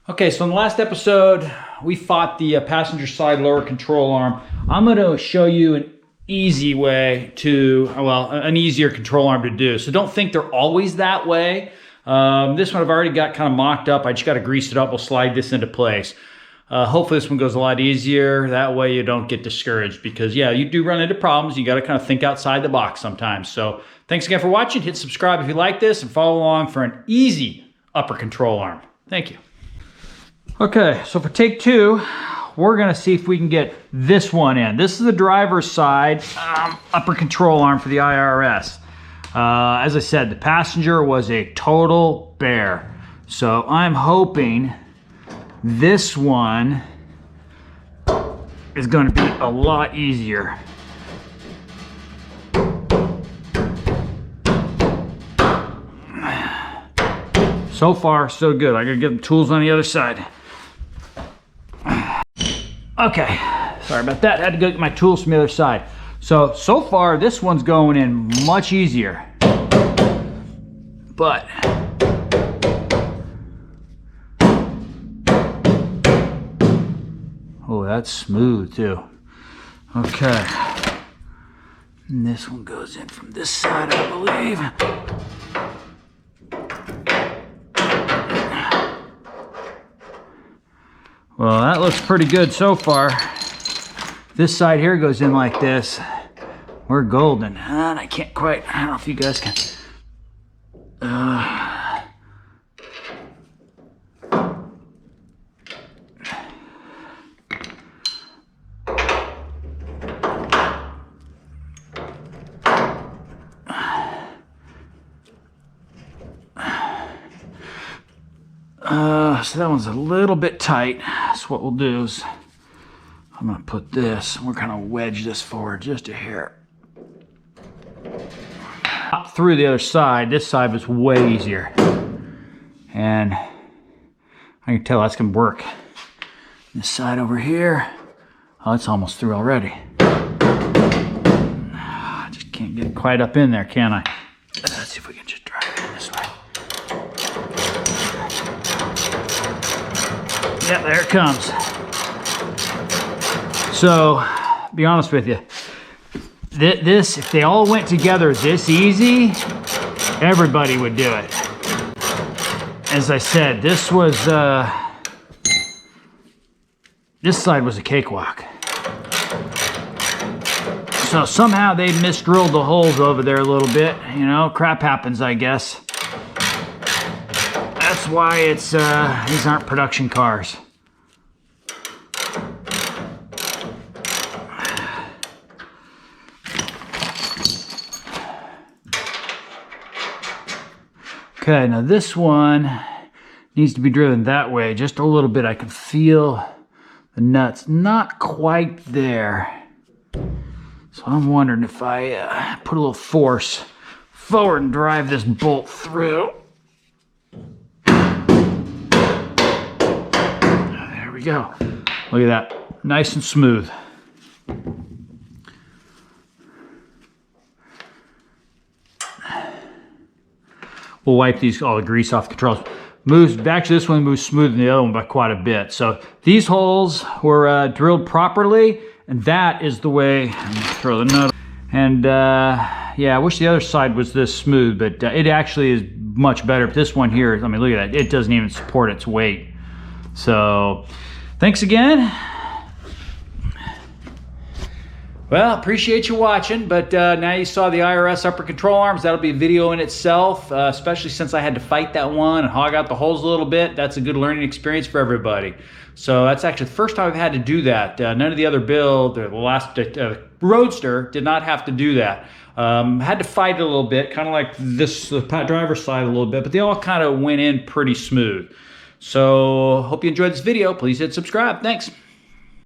Okay, so in the last episode, we fought the passenger side lower control arm. I'm going to show you an easy way to, well, an easier control arm to do. So don't think they're always that way. This one I've already got kind of mocked up. I just got to grease it up. We'll slide this into place. Hopefully this one goes a lot easier. That way you don't get discouraged because, yeah, you do run into problems. You got to kind of think outside the box sometimes. So thanks again for watching. Hit subscribe if you like this and follow along for an easy upper control arm. Thank you. Okay, so for take two, we're gonna see if we can get this one in. This is the driver's side upper control arm for the IRS. As I said, the passenger was a total bear. So I'm hoping this one is gonna be a lot easier. So far, so good. I gotta get the tools on the other side. Okay, sorry about that. I had to go get my tools from the other side. So far, this one's going in much easier. But oh, that's smooth too. Okay. And this one goes in from this side, I believe. Well, that looks pretty good so far. This side here goes in like this. We're golden. And I can't quite, I don't know if you guys can. So that one's a little bit tight. So what we'll do is I'm gonna put this, we're gonna wedge this forward just a hair. Up through the other side, this side was way easier. And I can tell that's gonna work. This side over here, oh, it's almost through already. I just can't get quite up in there, can I? Let's see if we can just drive it in this way. Yeah, there it comes. So, be honest with you, this, if they all went together this easy, everybody would do it. As I said, this was, this side was a cakewalk. So somehow they misdrilled the holes over there a little bit. You know, crap happens, I guess. That's why it's, these aren't production cars. Okay, now this one needs to be driven that way just a little bit. I can feel the nuts not quite there. So I'm wondering if I put a little force forward and drive this bolt through. There we go. Look at that, nice and smooth. We'll wipe all the grease off the controls. Actually, this one moves smoother than the other one by quite a bit. So these holes were drilled properly, and that is the way. I'm gonna throw the nut. And yeah, I wish the other side was this smooth, but it actually is much better. But this one here, I mean, look at that. It doesn't even support its weight. So thanks again. Well, appreciate you watching, but now you saw the IRS upper control arms. That'll be a video in itself, especially since I had to fight that one and hog out the holes a little bit. That's a good learning experience for everybody. So that's actually the first time I've had to do that. None of the other build, the last Roadster did not have to do that. Had to fight it a little bit, kind of like this, the driver's side a little bit, but they all kind of went in pretty smooth. So hope you enjoyed this video. Please hit subscribe. Thanks.